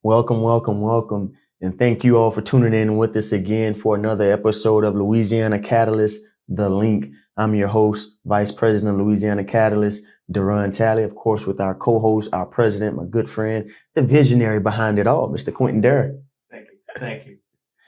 Welcome, welcome, welcome. And thank you all for tuning in with us again for another episode of Louisiana Catalyst, The Link. I'm your host, Vice President of Louisiana Catalyst, Duran Talley, of course, with our co-host, our president, my good friend, the visionary behind it all, Mr. Quentin Derrick. Thank you.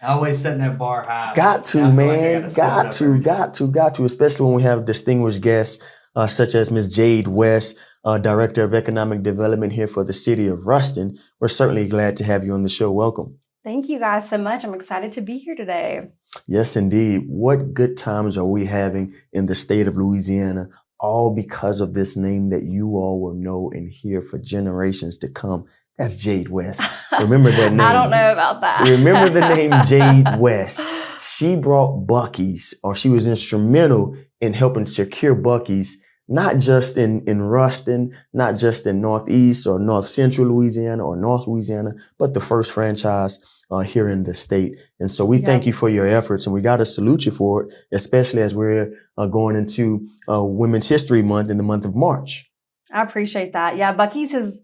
Always setting that bar high. Got to, man. Got to, especially when we have distinguished guests such as Ms. Jade West, Director of Economic Development here for the City of Ruston. We're certainly glad to have you on the show. Welcome. Thank you guys so much. I'm excited to be here today. Yes, indeed. What good times are we having in the state of Louisiana, all because of this name that you all will know and hear for generations to come. That's Jade West. Remember that name. I don't know about that. Remember the name Jade West. She brought Buccee's, or she was instrumental in helping secure Buccee's, not just in Ruston, not just in Northeast or North Central Louisiana or North Louisiana, but the first franchise here in the state. And so we thank you for your efforts, and we got to salute you for it, especially as we're going into Women's History Month in the month of March. I appreciate that. Yeah, Buccee's is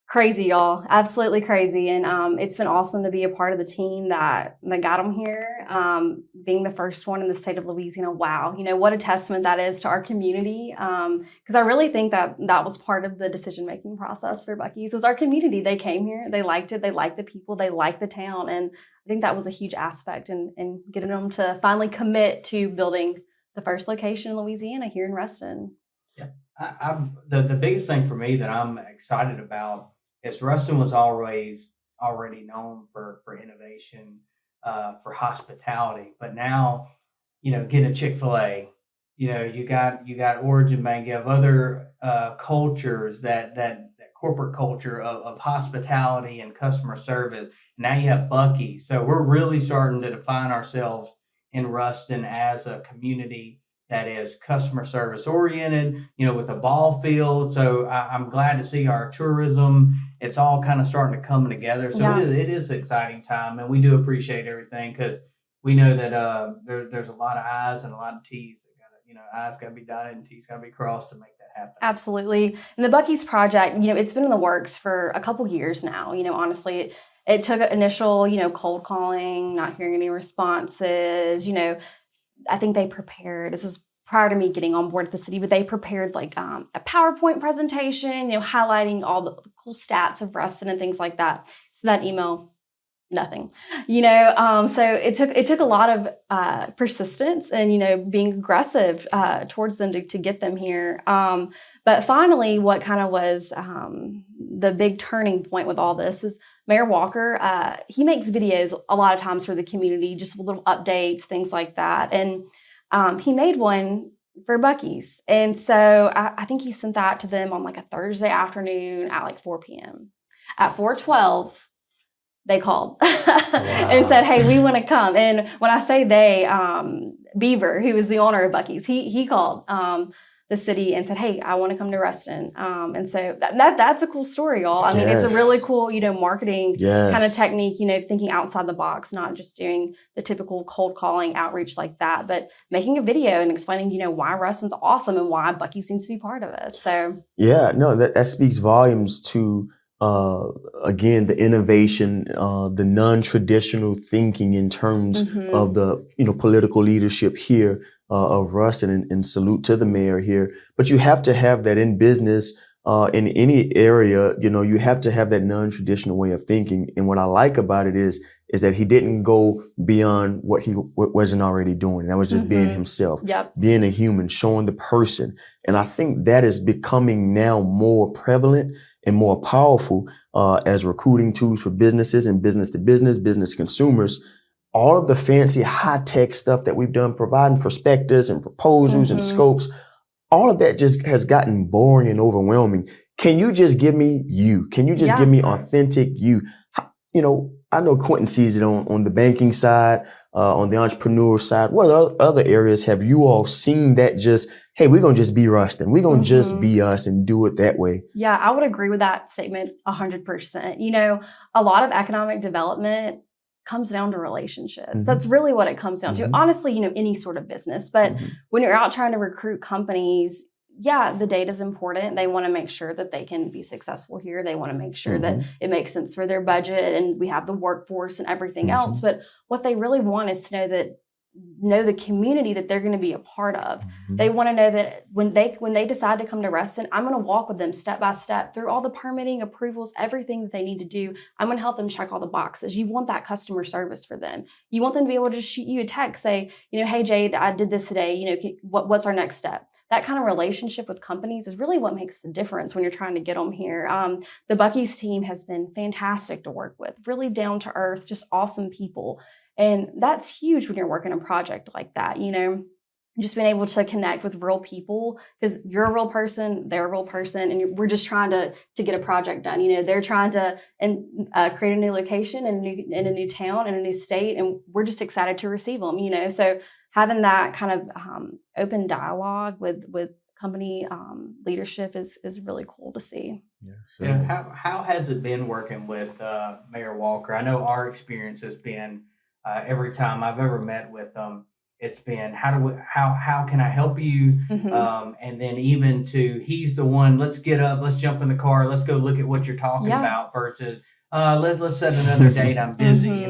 crazy, y'all. Absolutely crazy. And it's been awesome to be a part of the team that got them here. Being the first one in the state of Louisiana. Wow. You know, what a testament that is to our community. Because I really think that was part of the decision-making process for Buccee's. It was our community. They came here. They liked it. They liked the people. They liked the town. And I think that was a huge aspect in getting them to finally commit to building the first location in Louisiana here in Ruston. Yeah. The biggest thing for me that I'm excited about is Ruston was always already known for innovation, for hospitality, but now, you know, get a Chick-fil-A, you know, you got Origin Bank, you have other cultures that corporate culture of hospitality and customer service. Now you have Buccee, so we're really starting to define ourselves in Ruston as a community that is customer service oriented, you know, with a ball field. So I'm glad to see our tourism. It's all kind of starting to come together. So it is an exciting time, and we do appreciate everything because we know that there's a lot of I's and a lot of T's. I's got to be dotted and T's got to be crossed to make that happen. Absolutely. And the Buccee's project, you know, it's been in the works for a couple years now. You know, honestly, it took initial, you know, cold calling, not hearing any responses, you know. I think they prepared, this is prior to me getting on board at the city, but they prepared like a PowerPoint presentation, you know, highlighting all the cool stats of Ruston and things like that. So that email, nothing, you know. So it took a lot of persistence and, you know, being aggressive towards them to get them here. But finally, what kind of was the big turning point with all this is Mayor Walker, he makes videos a lot of times for the community, just little updates, things like that. And he made one for Buccee's. And so I think he sent that to them on like a Thursday afternoon at like 4 p.m. At 4:12, they called and said, hey, we want to come. And when I say they, Beaver, who is the owner of Buccee's, he called the city and said, hey, I want to come to Ruston. And so that's a cool story, y'all. I mean, it's a really cool, you know, marketing kind of technique, you know, thinking outside the box, not just doing the typical cold calling outreach like that, but making a video and explaining, you know, why Ruston's awesome and why Buccee's needs to be part of it. So yeah, no, that speaks volumes to again, the innovation, the non-traditional thinking in terms of the, you know, political leadership here of Ruston, and salute to the mayor here. But you have to have that in business, in any area, you know, you have to have that non-traditional way of thinking. And what I like about it is that he didn't go beyond what he wasn't already doing. That was just being himself, being a human, showing the person. And I think that is becoming now more prevalent and more powerful as recruiting tools for businesses and business to business consumers. All of the fancy high-tech stuff that we've done, providing prospectus and proposals and scopes, all of that just has gotten boring and overwhelming. Can you just give me you? Can you just give me authentic you? You know, I know Quentin sees it on the banking side, on the entrepreneur side. What other areas have you all seen that just, hey, we're going to just be Ruston. We're going to just be us and do it that way? Yeah, I would agree with that statement 100%. You know, a lot of economic development comes down to relationships. That's really what it comes down to. Honestly, you know, any sort of business. But when you're out trying to recruit companies, yeah, the data is important. They want to make sure that they can be successful here. They want to make sure that it makes sense for their budget and we have the workforce and everything else. But what they really want is to know the community that they're going to be a part of. They want to know that when they decide to come to Ruston, I'm going to walk with them step by step through all the permitting, approvals, everything that they need to do. I'm going to help them check all the boxes. You want that customer service for them. You want them to be able to shoot you a text, say, hey, Jade, I did this today. What's our next step? That kind of relationship with companies is really what makes the difference when you're trying to get them here. The Buccee's team has been fantastic to work with, really down to earth, just awesome people. And that's huge when you're working a project like that, just being able to connect with real people, because you're a real person, they're a real person, and we're just trying to get a project done. They're trying to create a new location in a new town, in a new state, and we're just excited to receive them, So having that kind of open dialogue with company leadership is really cool to see. Yeah. How has it been working with Mayor Walker? I know our experience has been every time I've ever met with them, it's been how can I help you? And then even he's the one, let's get up, let's jump in the car, let's go look at what you're talking about versus let's set another date, I'm busy,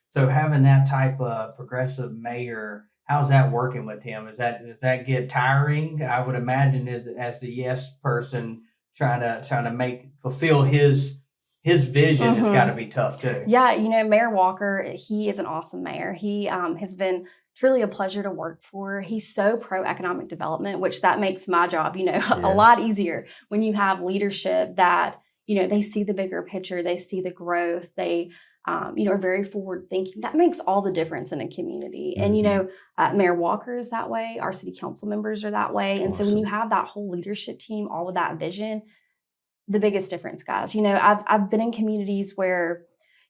So having that type of progressive mayor, how's that working with him? Does that get tiring? I would imagine as the yes person trying to fulfill his vision has got to be tough too. Yeah, Mayor Walker, he is an awesome mayor. He has been truly a pleasure to work for. He's so pro economic development, which that makes my job, a lot easier when you have leadership that, they see the bigger picture, they see the growth, they are very forward thinking. That makes all the difference in a community. And, Mayor Walker is that way. Our city council members are that way. And so when you have that whole leadership team, all with that vision, the biggest difference, guys. I've been in communities where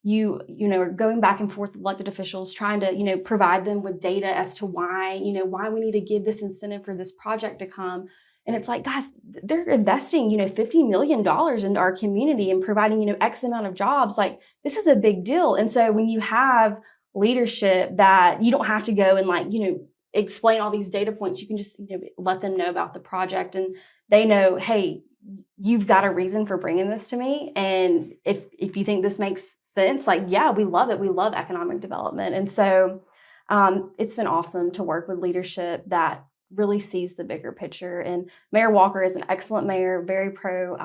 are going back and forth with elected officials, trying to, provide them with data as to why we need to give this incentive for this project to come. And it's like, guys, they're investing, $50 million into our community and providing, X amount of jobs. Like, this is a big deal. And so when you have leadership that you don't have to go and explain all these data points, you can just, let them know about the project, and they know, hey, you've got a reason for bringing this to me. And if you think this makes sense, we love it. We love economic development. And so it's been awesome to work with leadership that really sees the bigger picture. And Mayor Walker is an excellent mayor, very pro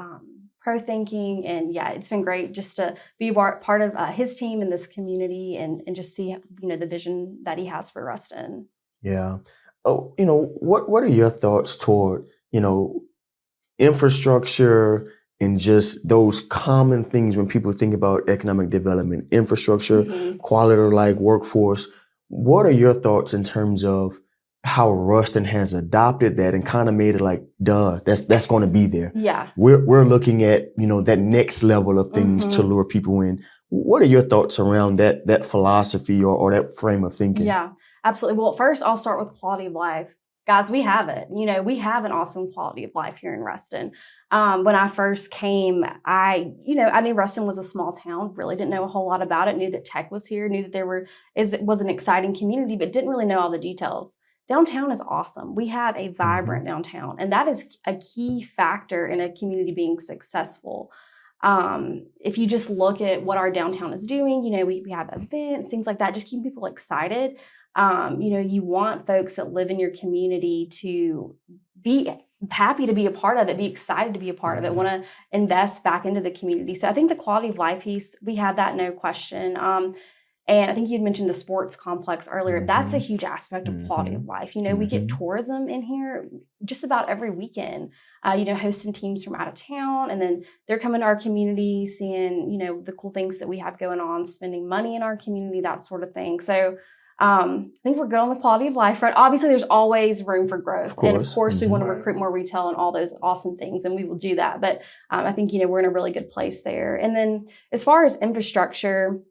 thinking. And yeah, it's been great just to be part of his team in this community and just see, the vision that he has for Ruston. Yeah. Oh, what are your thoughts toward, infrastructure and just those common things when people think about economic development, infrastructure, quality of life, workforce? What are your thoughts in terms of how Ruston has adopted that and kind of made it like, duh, that's going to be there? Yeah. We're looking at, that next level of things to lure people in. What are your thoughts around that philosophy or that frame of thinking? Yeah, absolutely. Well, first I'll start with quality of life. Guys, we have it. We have an awesome quality of life here in Ruston. When I first came, I knew Ruston was a small town, really didn't know a whole lot about it, knew that tech was here, knew that it was an exciting community, but didn't really know all the details. Downtown is awesome. We have a vibrant downtown, and that is a key factor in a community being successful. If you just look at what our downtown is doing, we have events, things like that, just keep people excited. You want folks that live in your community to be happy to be a part of it, be excited to be a part of it, want to invest back into the community. So I think the quality of life piece, we have that, no question. And I think you'd mentioned the sports complex earlier. That's a huge aspect of quality of life. We get tourism in here just about every weekend, hosting teams from out of town, and then they're coming to our community, seeing, the cool things that we have going on, spending money in our community, that sort of thing. So I think we're good on the quality of life front. Obviously, there's always room for growth. And of course, we want to recruit more retail and all those awesome things, and we will do that. But I think, we're in a really good place there. And then as far as infrastructure,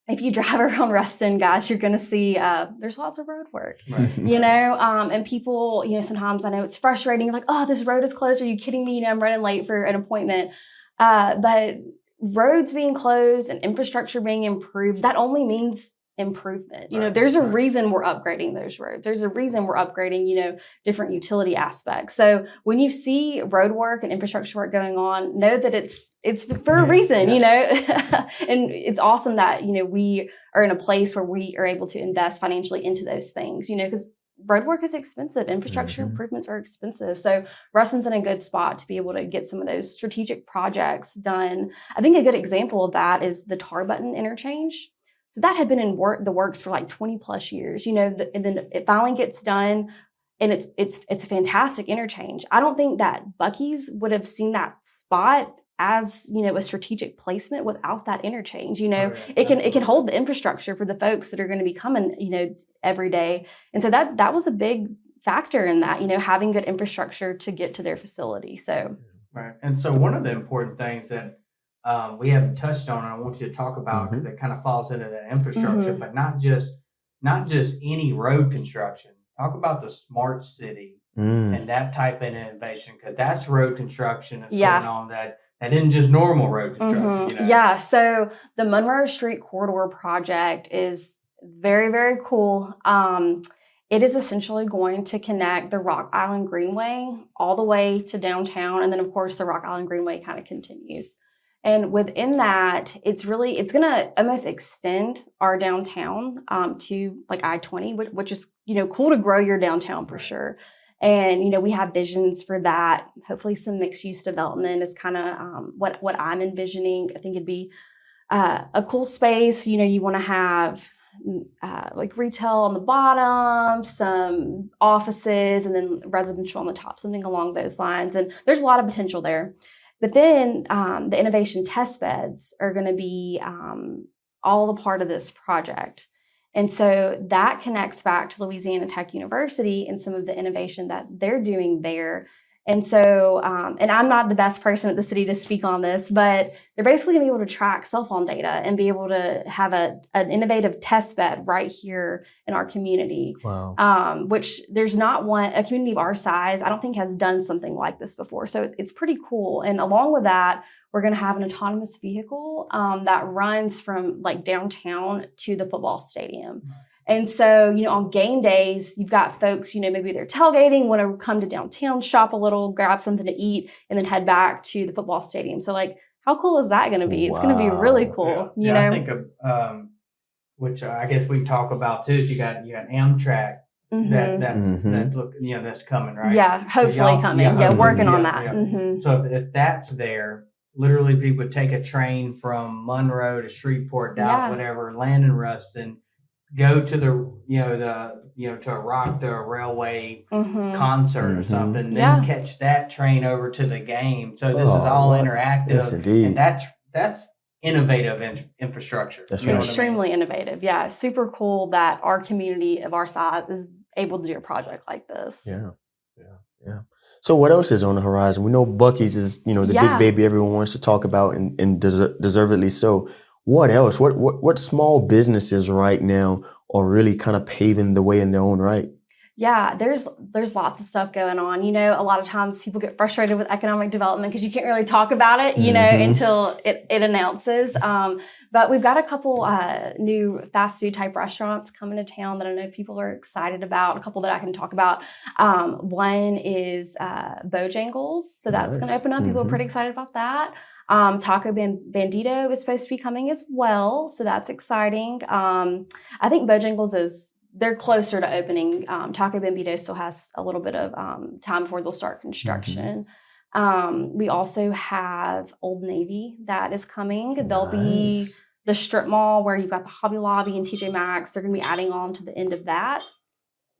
if you drive around Ruston, guys, you're going to see there's lots of road work, and people, sometimes I know it's frustrating. You're like, oh, this road is closed. Are you kidding me? I'm running late for an appointment. But roads being closed and infrastructure being improved, that only means improvement. There's a reason we're upgrading those roads. There's a reason we're upgrading, different utility aspects. So when you see road work and infrastructure work going on, know that it's for a reason, and it's awesome that, we are in a place where we are able to invest financially into those things, because road work is expensive. Infrastructure improvements are expensive. So Ruston's in a good spot to be able to get some of those strategic projects done. I think a good example of that is the Tar Button interchange. So that had been in the works for like 20 plus years, and then it finally gets done, and it's a fantastic interchange. I don't think that Buckee's would have seen that spot as, a strategic placement without that interchange. It can hold the infrastructure for the folks that are going to be coming, every day. And so that was a big factor in that, having good infrastructure to get to their facility. So right. And so one of the important things that we haven't touched on, and I want you to talk about, because it kind of falls into that infrastructure, but not just any road construction. Talk about the smart city and that type of innovation, because that's road construction that's going on that isn't just normal road construction. Yeah. So the Monroe Street Corridor project is very, very cool. It is essentially going to connect the Rock Island Greenway all the way to downtown. And then, of course, the Rock Island Greenway kind of continues. And within that, it's going to almost extend our downtown to like I-20, which is, cool to grow your downtown for sure. And, we have visions for that. Hopefully some mixed use development is kind of what I'm envisioning. I think it'd be a cool space. You want to have like retail on the bottom, some offices, and then residential on the top, something along those lines. And there's a lot of potential there. But then the innovation test beds are going to be all a part of this project. And so that connects back to Louisiana Tech University and some of the innovation that they're doing there. And so, and I'm not the best person at the city to speak on this, but they're basically going to be able to track cell phone data and be able to have an innovative test bed right here in our community. Wow. Which there's not a community of our size, I don't think has done something like this before. So it's pretty cool. And along with that, we're going to have an autonomous vehicle that runs from like downtown to the football stadium. Nice. And so, on game days, you've got folks, maybe they're tailgating, want to come to downtown, shop a little, grab something to eat, and then head back to the football stadium. So, like, how cool is that going to be? It's going to be really cool. You know? I think of, which I guess we talk about too. Is you got Amtrak that's coming, right? Yeah, hopefully coming. Working on that. Yeah. Mm-hmm. So if that's there, literally people would take a train from Monroe to Shreveport, Dallas, whatever, land in Ruston, go to to a railway concert or something, then catch that train over to the game. So this is all interactive. Yes, indeed. And that's innovative infrastructure. That's right. Extremely innovative. Yeah. Super cool that our community of our size is able to do a project like this. Yeah. So what else is on the horizon? We know Buckee's is, the big baby everyone wants to talk about, and deservedly so. What else? What small businesses right now are really kind of paving the way in their own right? Yeah, there's lots of stuff going on. A lot of times people get frustrated with economic development because you can't really talk about it, until it announces. But we've got a couple new fast food type restaurants coming to town that I know people are excited about. A couple that I can talk about. One is Bojangles. So that's going to open up. People are pretty excited about that. Taco Bandito is supposed to be coming as well. So that's exciting. I think Bojangles they're closer to opening. Taco Bandito still has a little bit of time before they'll start construction. We also have Old Navy that is coming. There'll be the strip mall where you've got the Hobby Lobby and TJ Maxx. They're going to be adding on to the end of that.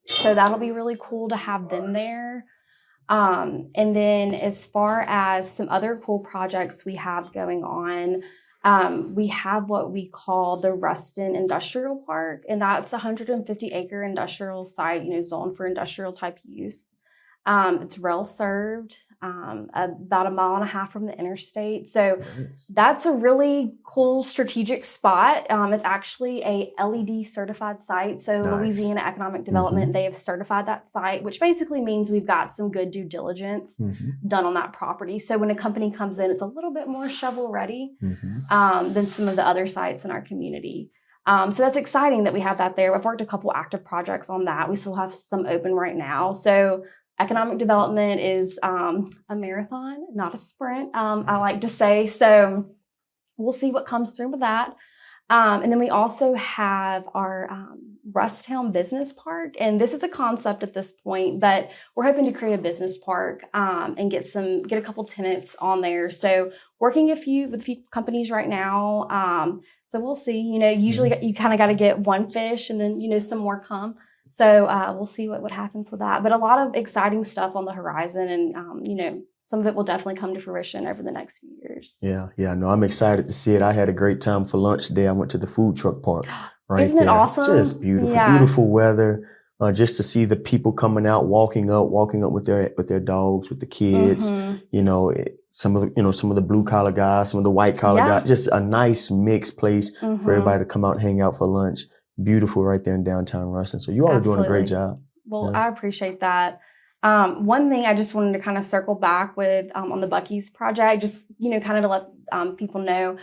So that'll be really cool to have them there. And then as far as some other cool projects we have going on, we have what we call the Ruston Industrial Park, and that's a 150-acre industrial site, zoned for industrial type use. It's rail served, about 1.5 miles from the interstate. So that's a really cool strategic spot. It's actually a LED certified site. So Louisiana Economic Development, they have certified that site, which basically means we've got some good due diligence done on that property. So when a company comes in, it's a little bit more shovel ready than some of the other sites in our community. So that's exciting that we have that there. I've worked a couple active projects on that. We still have some open right now. So economic development is a marathon, not a sprint, I like to say. So we'll see what comes through with that. And then we also have our Rusttown Business Park. And this is a concept at this point, but we're hoping to create a business park and get a couple tenants on there. So working with a few companies right now. So we'll see, usually you kind of got to get one fish and then, some more come. So we'll see what happens with that. But a lot of exciting stuff on the horizon and, some of it will definitely come to fruition over the next few years. Yeah. No, I'm excited to see it. I had a great time for lunch today. I went to the food truck park right Isn't it there. awesome? Just beautiful, beautiful weather. Just to see the people coming out, walking up with their dogs, with the kids. Some of the blue collar guys, some of the white collar guys. Just a nice mixed place for everybody to come out and hang out for lunch. Beautiful right there in downtown Ruston. So you all are doing a great job. Well, I appreciate that. One thing I just wanted to kind of circle back with on the Buccee's project, just, kind of to let people know.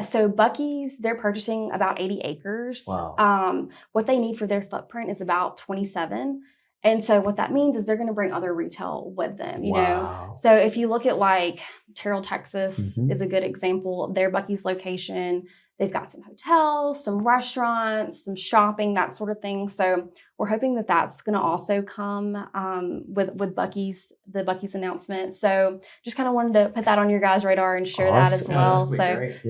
So Buccee's, they're purchasing about 80 acres. Wow. What they need for their footprint is about 27. And so what that means is they're going to bring other retail with them, you know? So if you look at like Terrell, Texas is a good example. Their Buccee's location, they've got some hotels, some restaurants, some shopping, that sort of thing. So we're hoping that that's going to also come with the Buccee's announcement. So just kind of wanted to put that on your guys' radar and share that as well. So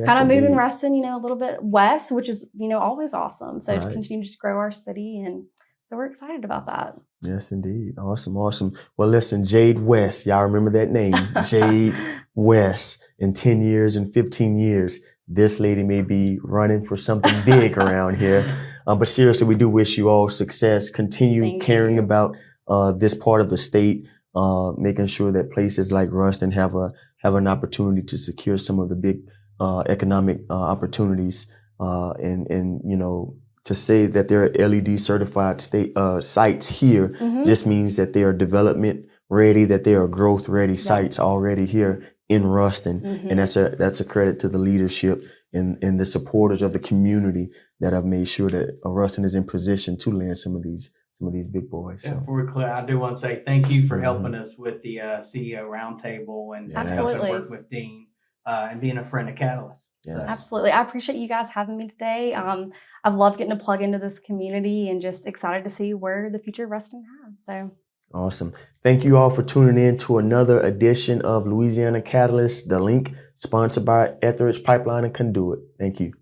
kind of moving Ruston, a little bit west, which is, always awesome. So to continue to just grow our city. And so we're excited about that. Yes, indeed. Awesome. Well, listen, Jade West, y'all remember that name, Jade West. In 10 years and 15 years, this lady may be running for something big around here. But seriously, we do wish you all success. Continue caring about this part of the state, making sure that places like Ruston have an opportunity to secure some of the big economic opportunities. And to say that there are LED certified state sites here just means that they are development ready, that they are growth ready sites already here in Ruston. And that's a credit to the leadership and the supporters of the community that have made sure that Ruston is in position to land some of these big boys. Yeah, before we clear, I do want to say thank you for helping us with the CEO roundtable and working with Dean and being a friend of Catalyst. Yes. Absolutely. I appreciate you guys having me today. I've loved getting to plug into this community and just excited to see where the future of Ruston has. So awesome. Thank you all for tuning in to another edition of Louisiana Catalyst, The Link, sponsored by Etheridge Pipeline Conduit. Thank you.